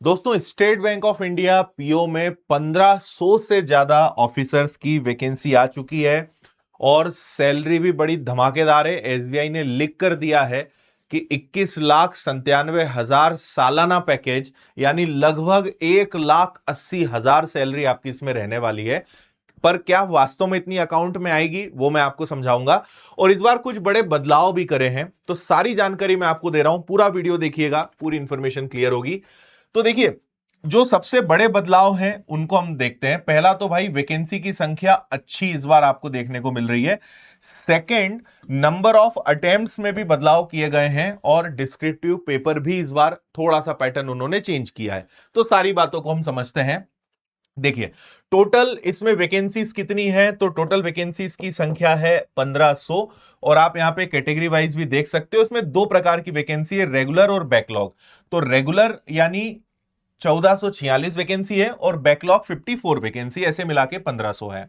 दोस्तों, state bank of India PO में 1500 से ज्यादा ऑफिसर्स की वैकेंसी आ चुकी है और सैलरी भी बड़ी धमाकेदार है। एसबीआई ने लिख कर दिया है कि 21,97,000 सालाना पैकेज, यानी लगभग 1,80,000 सैलरी आपकी इसमें रहने वाली है। पर क्या वास्तव में इतनी अकाउंट में आएगी, वो मैं आपको समझाऊंगा। और इस बार कुछ बड़े बदलाव भी करे हैं, तो सारी जानकारी मैं आपको दे रहा हूं। पूरा वीडियो देखिएगा, पूरी इंफॉर्मेशन क्लियर होगी। तो देखिए, जो सबसे बड़े बदलाव हैं उनको हम देखते हैं। पहला तो भाई, वैकेंसी की संख्या अच्छी इस बार आपको देखने को मिल रही है। सेकंड, नंबर ऑफ अटेम्प्ट्स में भी बदलाव किए गए हैं और डिस्क्रिप्टिव पेपर भी इस बार थोड़ा सा पैटर्न उन्होंने चेंज किया है। तो सारी बातों को हम समझते हैं। देखिए, टोटल इसमें वैकेंसीज कितनी है, तो टोटल वैकेंसीज की संख्या है 1500। और आप यहां पे कैटेगरी वाइज भी देख सकते हो। इसमें दो प्रकार की वैकेंसी है, रेगुलर और बैकलॉग। तो रेगुलर यानी 1446 वैकेंसी है और बैकलॉग 54 वैकेंसी, ऐसे मिला के 1500 है।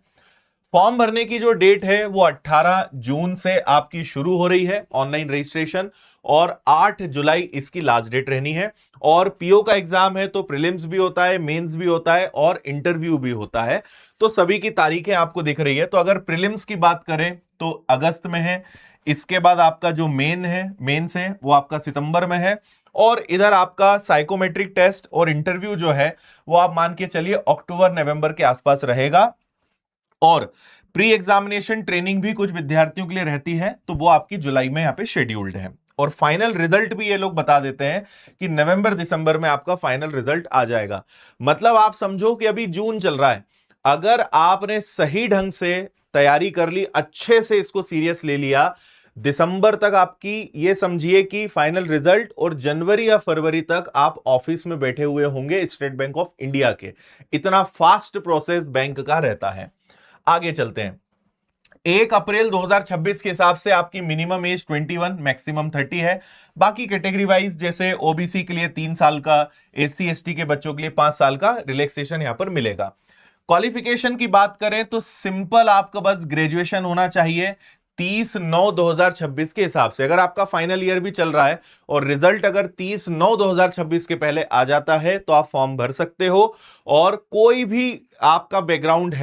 फॉर्म भरने की जो डेट है वो 18 जून से आपकी शुरू हो रही है ऑनलाइन रजिस्ट्रेशन, और 8 जुलाई इसकी लास्ट डेट रहनी है। और पीओ का एग्जाम है तो प्रीलिम्स भी होता है, मेंस भी होता है और इंटरव्यू भी होता है। तो सभी की तारीखें आपको दिख रही है। तो अगर प्रीलिम्स की बात करें तो अगस्त में है। इसके बाद आपका जो मेंस है वो आपका सितंबर में है। और इधर आपका साइकोमेट्रिक टेस्ट और इंटरव्यू जो है वो आप मान के चलिए अक्टूबर नवंबर के आसपास रहेगा। और प्री एग्जामिनेशन ट्रेनिंग भी कुछ विद्यार्थियों के लिए रहती है, तो वो आपकी जुलाई में यहां पे शेड्यूल्ड है। और फाइनल रिजल्ट भी ये लोग बता देते हैं कि नवंबर दिसंबर में आपका फाइनल रिजल्ट आ जाएगा। मतलब आप समझो कि अभी जून चल रहा है, अगर आपने सही ढंग से तैयारी कर ली, अच्छे से इसको सीरियस ले लिया, दिसंबर तक आपकी ये समझिए कि फाइनल रिजल्ट, और जनवरी या फरवरी तक आप ऑफिस में बैठे हुए होंगे स्टेट बैंक ऑफ इंडिया के। इतना फास्ट प्रोसेस बैंक का रहता है। आगे चलते हैं। 1 अप्रैल 2026 के हिसाब से आपकी मिनिमम एज 21, मैक्सिमम 30 है। बाकी कैटेगरी वाइज जैसे ओबीसी के लिए 3 साल का, एससी एसटी के बच्चों के लिए 5 साल का रिलैक्सेशन यहां पर मिलेगा। क्वालिफिकेशन की बात करें तो सिंपल आपका बस ग्रेजुएशन होना चाहिए 30/9/2026 के हिसाब से। अगर आपका फाइनल ईयर भी चल रहा है और रिजल्ट अगर 30/9/2026 के पहले आ जाता है तो आप फॉर्म भर सकते हो। और कोई भी आपका बैकग्राउंड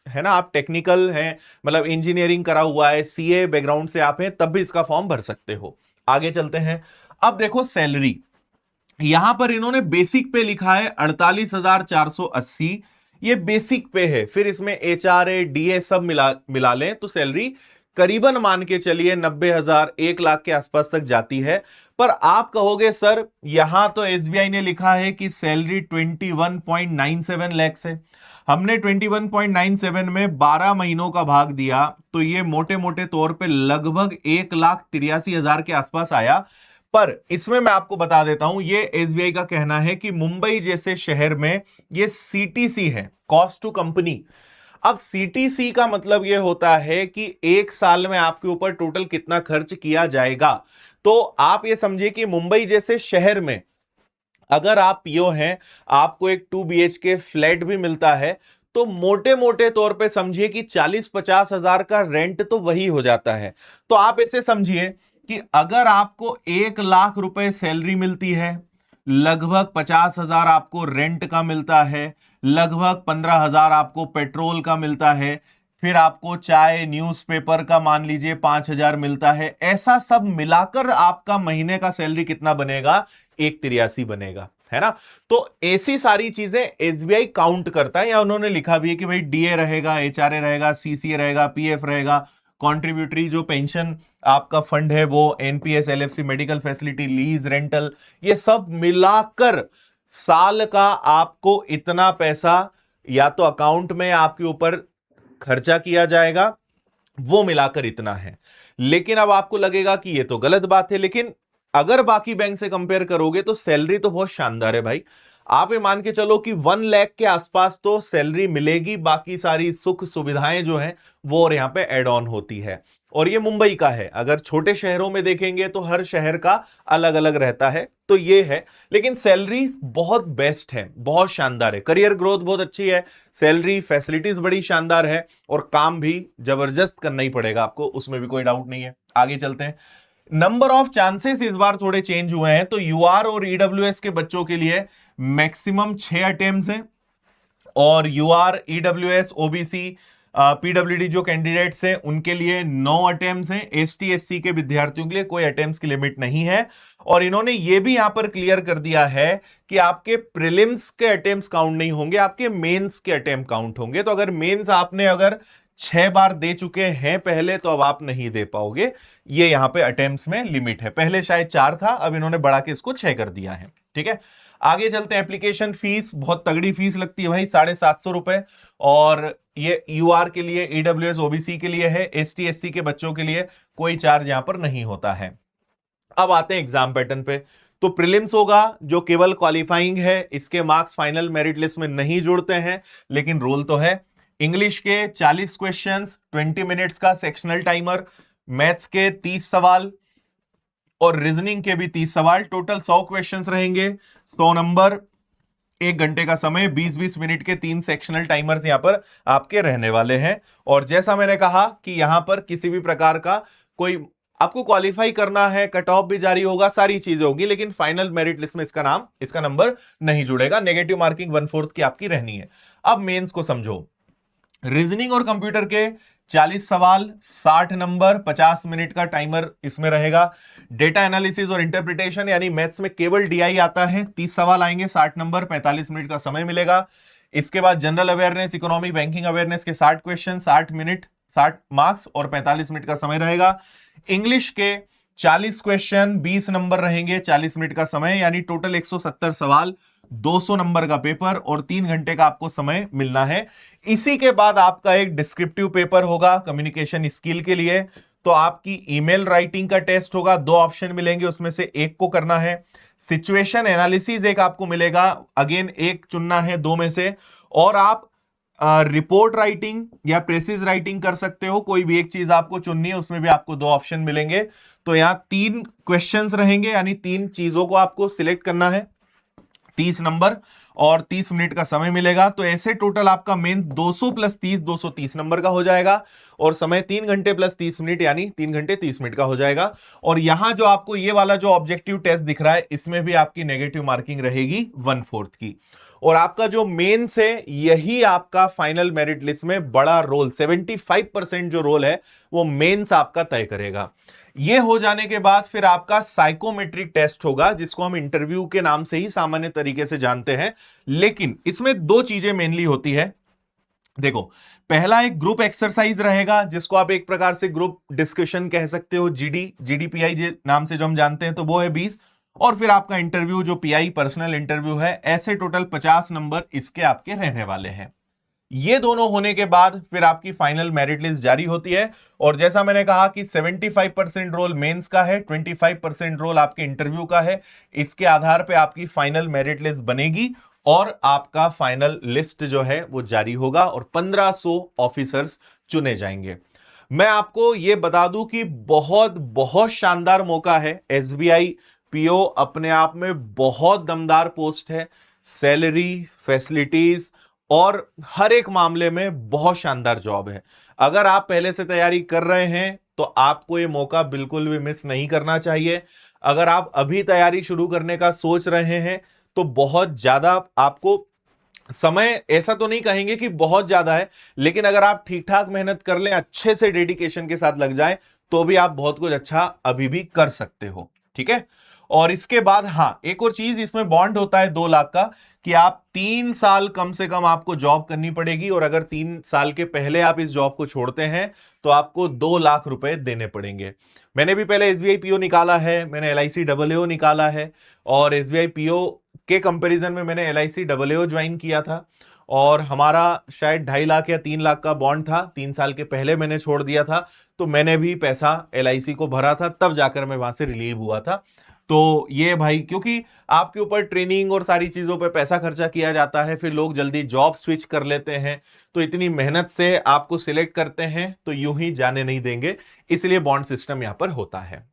है ना, आप टेक्निकल हैं, मतलब इंजीनियरिंग करा हुआ है, सीए बैकग्राउंड से आप हैं, तब भी इसका फॉर्म भर सकते हो। आगे चलते हैं। अब देखो सैलरी, यहां पर इन्होंने बेसिक पे लिखा है 48,480। ये बेसिक पे है, फिर इसमें एचआरए डीए सब मिला मिला लें तो सैलरी करीबन मान के चलिए 90,000 1 लाख के आसपास तक जाती है। पर आप कहोगे सर, यहां तो एसबीआई ने लिखा है कि सैलरी 21.97 लाख है। हमने 21.97 में 12 महीनों का भाग दिया तो ये मोटे मोटे तौर पे लगभग 1,83,000 के आसपास आया। पर इसमें मैं आपको बता देता हूं, ये एसबीआई का कहना है कि मुंबई जैसे शहर में ये सीटीसी है, कॉस्ट टू कंपनी। अब सीटीसी का मतलब यह होता है कि एक साल में आपके ऊपर टोटल कितना खर्च किया जाएगा। तो आप ये समझिए कि मुंबई जैसे शहर में अगर आप पीओ हैं, आपको एक 2 BHK फ्लैट भी मिलता है, तो मोटे मोटे तौर पे समझिए कि 40-50 हजार का रेंट तो वही हो जाता है। तो आप ऐसे समझिए कि अगर आपको 1 लाख रुपए सैलरी मिलती है, लगभग 50,000 आपको रेंट का मिलता है, लगभग 15,000 आपको पेट्रोल का मिलता है, फिर आपको चाय न्यूज़पेपर का मान लीजिए 5,000 मिलता है, ऐसा सब मिलाकर आपका महीने का सैलरी कितना बनेगा, 1,83 बनेगा, है ना। तो ऐसी सारी चीजें एसबीआई काउंट करता है, या उन्होंने लिखा भी है कि भाई डीए रहेगा, एचआरए रहेगा, सीसीए रहेगा, पीएफ रहेगा, कॉन्ट्रीब्यूटरी जो पेंशन आपका फंड है वो, NPS, LFC, medical facility, lease, rental, ये सब मिलाकर साल का आपको इतना पैसा या तो अकाउंट में आपके ऊपर खर्चा किया जाएगा, वो मिलाकर इतना है। लेकिन अब आपको लगेगा कि ये तो गलत बात है, लेकिन अगर बाकी बैंक से कंपेयर करोगे तो सैलरी तो बहुत शानदार है भाई। आप ये मान के चलो कि 1 लाख के आसपास तो सैलरी मिलेगी, बाकी सारी सुख सुविधाएं जो हैं वो और यहां पे एड ऑन होती है। और ये मुंबई का है, अगर छोटे शहरों में देखेंगे तो हर शहर का अलग अलग रहता है, तो ये है। लेकिन सैलरी बहुत बेस्ट है, बहुत शानदार है, करियर ग्रोथ बहुत अच्छी है, सैलरी फैसिलिटीज बड़ी शानदार है, और काम भी जबरदस्त करना ही पड़ेगा आपको, उसमें भी कोई डाउट नहीं है। आगे चलते हैं। नंबर ऑफ चांसेस इस बार थोड़े चेंज हुए हैं, तो यूआर और ईडब्ल्यूएस के बच्चों के लिए मैक्सिमम 6 अटेम्प्ट्स हैं। और यूआर, ईडब्ल्यूएस, ओबीसी, पीडब्ल्यूडी जो कैंडिडेट्स हैं उनके लिए 9 अटेम्प्ट्स हैं। एसटी एससी के विद्यार्थियों के लिए कोई अटेम्प्ट्स की लिमिट नहीं है। और इन्होंने ये भी यहां पर क्लियर कर दिया है कि आपके प्रीलिम्स के अटेम्प्ट्स काउंट नहीं होंगे, आपके मेंस के अटेम्प्ट काउंट होंगे। तो अगर मेंस आपने अगर 6 बार दे चुके हैं पहले, तो अब आप नहीं दे पाओगे। ये यहां पे अटेम्प्ट्स में लिमिट है। पहले शायद 4 था, अब इन्होंने बढ़ा के इसको 6 कर दिया है। ठीक है, आगे चलते हैं। एप्लीकेशन फीस बहुत तगड़ी फीस लगती है भाई, 750 रुपए। और ये यूआर के लिए, ईडब्ल्यूएस, ओबीसी के लिए है। एसटी एससी के बच्चों के लिए कोई चार्ज यहां पर नहीं होता है। अब आते हैं एग्जाम पैटर्न पे। तो प्रीलिम्स होगा जो केवल क्वालिफाइंग है, इसके मार्क्स फाइनल मेरिट लिस्ट में नहीं जुड़ते हैं, लेकिन रोल तो है। इंग्लिश के 40 क्वेश्चंस, 20 मिनट्स का सेक्शनल टाइमर। मैथ्स के 30 सवाल और रीजनिंग के भी 30 सवाल। टोटल 100 क्वेश्चंस रहेंगे, 100 नंबर, 1 घंटे का समय, 20-20 मिनट के 3 सेक्शनल टाइमर्स यहां पर आपके रहने वाले हैं। और जैसा मैंने कहा कि यहां पर किसी भी प्रकार का कोई आपको क्वालिफाई करना है, कट ऑफ भी जारी होगा, सारी चीजें होगी, लेकिन फाइनल मेरिट लिस्ट में इसका नंबर नहीं जुड़ेगा। नेगेटिव मार्किंग 1/4 की आपकी रहनी है। अब मेंस को समझो। रीजनिंग और कंप्यूटर के 40 सवाल, 60 नंबर, 50 मिनट का टाइमर इसमें रहेगा। डेटा एनालिसिस और इंटरप्रिटेशन यानी मैथ्स में केवल डीआई आता है, 30 सवाल आएंगे, 60 नंबर, 45 मिनट का समय मिलेगा। इसके बाद general awareness, economic, banking awareness के 60 क्वेश्चन, 60 मिनट, 60 मार्क्स और 45 मिनट का समय रहेगा। इंग्लिश के 40 क्वेश्चन, 20 नंबर रहेंगे, 40 मिनट का समय, यानी टोटल 170 सवाल, 200 नंबर का पेपर और 3 घंटे का आपको समय मिलना है। इसी के बाद आपका एक डिस्क्रिप्टिव पेपर होगा कम्युनिकेशन स्किल के लिए। तो आपकी ईमेल राइटिंग का टेस्ट होगा, 2 ऑप्शन मिलेंगे, उसमें से एक को करना है। सिचुएशन एनालिसिस एक आपको मिलेगा, अगेन एक चुनना है 2 में से। और आप रिपोर्ट राइटिंग या प्रेसिस राइटिंग कर सकते हो, कोई भी एक चीज आपको चुननी है, उसमें भी आपको 2 ऑप्शन मिलेंगे। तो यहां 3 क्वेश्चंस रहेंगे, यानी 3 चीजों को आपको सिलेक्ट करना है, 30 नंबर और 30 मिनट का समय मिलेगा। तो ऐसे टोटल आपका मेंस 200 प्लस 30, 230 नंबर का हो जाएगा। और समय 3 घंटे प्लस 30 मिनट, यानी 3 घंटे 30 मिनट का हो जाएगा। और यहां जो आपको ये वाला जो ऑब्जेक्टिव टेस्ट दिख रहा है, इसमें भी आपकी नेगेटिव मार्किंग रहेगी 1/4 की। और आपका जो मेंस है, यही आपका फाइनल मेरिट लिस्ट में बड़ा रोल, 75% जो रोल है वो मेंस आपका तय करेगा। ये हो जाने के बाद फिर आपका साइकोमेट्रिक टेस्ट होगा, जिसको हम इंटरव्यू के नाम से ही सामान्य तरीके से जानते हैं। लेकिन इसमें 2 चीजें मेनली होती है। देखो, पहला एक ग्रुप एक्सरसाइज रहेगा, जिसको आप एक प्रकार से ग्रुप डिस्कशन कह सकते हो, जीडीपीआई नाम से जो हम जानते हैं, तो वो है 20। और फिर आपका इंटरव्यू जो पीआई पर्सनल इंटरव्यू है, ऐसे टोटल 50 नंबर इसके आपके रहने वाले हैं। ये दोनों होने के बाद फिर आपकी फाइनल मेरिट लिस्ट जारी होती है। और जैसा मैंने कहा कि 75% रोल मेंस का है, 25% रोल आपके इंटरव्यू का है। इसके आधार पे आपकी फाइनल मेरिट लिस्ट बनेगी और आपका फाइनल लिस्ट जो है वो जारी होगा और 1500 ऑफिसर्स चुने जाएंगे। मैं आपको यह बता दूं कि बहुत बहुत शानदार मौका है। एसबीआई पीओ अपने आप में बहुत दमदार पोस्ट है, सैलरी, फैसिलिटीज और हर एक मामले में बहुत शानदार जॉब है। अगर आप पहले से तैयारी कर रहे हैं तो आपको यह मौका बिल्कुल भी मिस नहीं करना चाहिए। अगर आप अभी तैयारी शुरू करने का सोच रहे हैं तो बहुत ज्यादा आपको समय, ऐसा तो नहीं कहेंगे कि बहुत ज्यादा है, लेकिन अगर आप ठीक ठाक मेहनत कर लें, अच्छे से डेडिकेशन के साथ लग जाए, तो भी आप बहुत कुछ अच्छा अभी भी कर सकते हो। ठीक है। और इसके बाद हाँ, एक और चीज इसमें बॉन्ड होता है 2 लाख का, कि आप 3 साल कम से कम आपको जॉब करनी पड़ेगी। और अगर 3 साल के पहले आप इस जॉब को छोड़ते हैं तो आपको 2 लाख रुपए देने पड़ेंगे। मैंने भी पहले एसबीआई पीओ निकाला है, मैंने एलआईसी डबलओ निकाला है, और एसबीआई पीओ के कंपैरिजन में मैंने एलआईसी डबलओ ज्वाइन किया था। और हमारा शायद 2.5 लाख या 3 लाख का बॉन्ड था, 3 साल के पहले मैंने छोड़ दिया था। तो मैंने भी पैसा एलआईसी को भरा था, तब जाकर मैं वहां से रिलीव हुआ था। तो ये भाई, क्योंकि आपके ऊपर ट्रेनिंग और सारी चीजों पे पैसा खर्चा किया जाता है, फिर लोग जल्दी जॉब स्विच कर लेते हैं, तो इतनी मेहनत से आपको सिलेक्ट करते हैं तो यूं ही जाने नहीं देंगे, इसलिए बॉन्ड सिस्टम यहां पर होता है।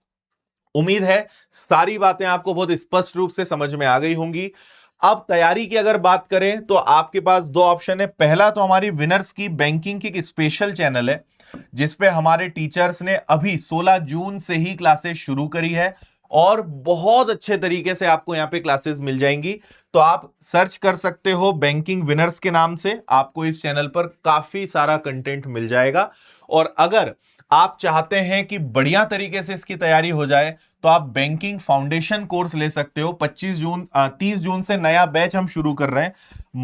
उम्मीद है सारी बातें आपको बहुत स्पष्ट रूप से समझ में आ गई होंगी। अब तैयारी की अगर बात करें तो आपके पास 2 ऑप्शन है। पहला तो हमारी विनर्स की बैंकिंग की एक स्पेशल चैनल है, जिसपे हमारे टीचर्स ने अभी 16 जून से ही क्लासेस शुरू करी है। और बहुत अच्छे तरीके से आपको यहां पे क्लासेस मिल जाएंगी। तो आप सर्च कर सकते हो बैंकिंग विनर्स के नाम से, आपको इस चैनल पर काफी सारा कंटेंट मिल जाएगा। और अगर आप चाहते हैं कि बढ़िया तरीके से इसकी तैयारी हो जाए तो आप बैंकिंग फाउंडेशन कोर्स ले सकते हो। 30 जून से नया बैच हम शुरू कर रहे हैं,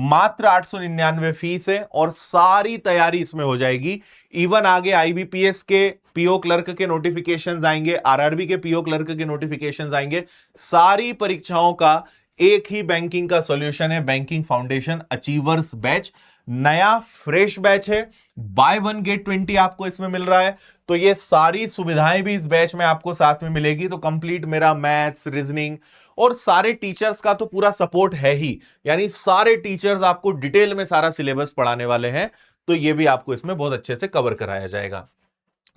मात्र 899 फीस है और सारी तैयारी इसमें हो जाएगी। इवन आगे आईबीपीएस के पीओ क्लर्क के नोटिफिकेशंस आएंगे, आरआरबी के पीओ क्लर्क के नोटिफिकेशंस आएंगे। सारी परीक्षाओं का एक ही बैंकिंग का सॉल्यूशन है, बैंकिंग फाउंडेशन अचीवर्स बैच। नया फ्रेश बैच है, बाय 1 गेट 20 आपको इसमें मिल रहा है। तो ये सारी सुविधाएं भी इस बैच में आपको साथ में मिलेगी। तो कंप्लीट मेरा मैथ्स, रीजनिंग और सारे टीचर्स का तो पूरा सपोर्ट है ही, यानी सारे टीचर्स आपको डिटेल में सारा सिलेबस पढ़ाने वाले हैं। तो ये भी आपको इसमें बहुत अच्छे से कवर कराया जाएगा।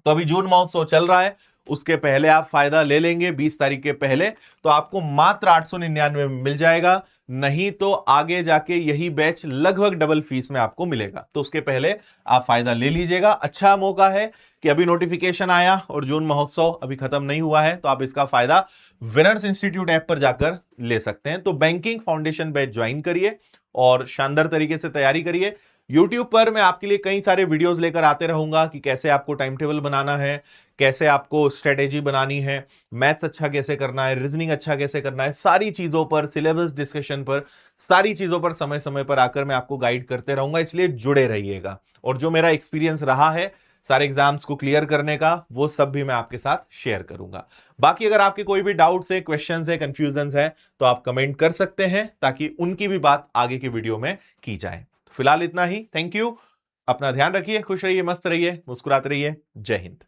तो अभी जून महोत्सव चल रहा है, उसके पहले आप फायदा ले लेंगे 20 तारीख के पहले, तो आपको मात्र 899 में मिल जाएगा। नहीं तो आगे जाके यही बैच लगभग डबल फीस में आपको मिलेगा। तो उसके पहले आप फायदा ले लीजिएगा। अच्छा मौका है कि अभी नोटिफिकेशन आया और जून महोत्सव अभी खत्म नहीं हुआ है, तो आप इसका फायदा विनर्स इंस्टीट्यूट ऐप पर जाकर ले सकते हैं। तो बैंकिंग फाउंडेशन बैच ज्वाइन करिए और शानदार तरीके से तैयारी करिए। YouTube पर मैं आपके लिए कई सारे वीडियोस लेकर आते रहूंगा कि कैसे आपको टाइम टेबल बनाना है, कैसे आपको स्ट्रेटेजी बनानी है, मैथ्स अच्छा कैसे करना है, रीजनिंग अच्छा कैसे करना है, सारी चीजों पर, सिलेबस डिस्कशन पर, सारी चीजों पर समय समय पर आकर मैं आपको गाइड करते रहूंगा। इसलिए जुड़े रहिएगा। और जो मेरा एक्सपीरियंस रहा है सारे एग्जाम्स को क्लियर करने का, वो सब भी मैं आपके साथ शेयर करूंगा। बाकी अगर आपके कोई भी डाउट्स है, क्वेश्चंस है, कंफ्यूजन है, तो आप कमेंट कर सकते हैं ताकि उनकी भी बात आगे की वीडियो में की जाए। फिलहाल इतना ही। Thank you. अपना ध्यान रखिए, खुश रहिए, मस्त रहिए, मुस्कुराते रहिए। जय हिंद।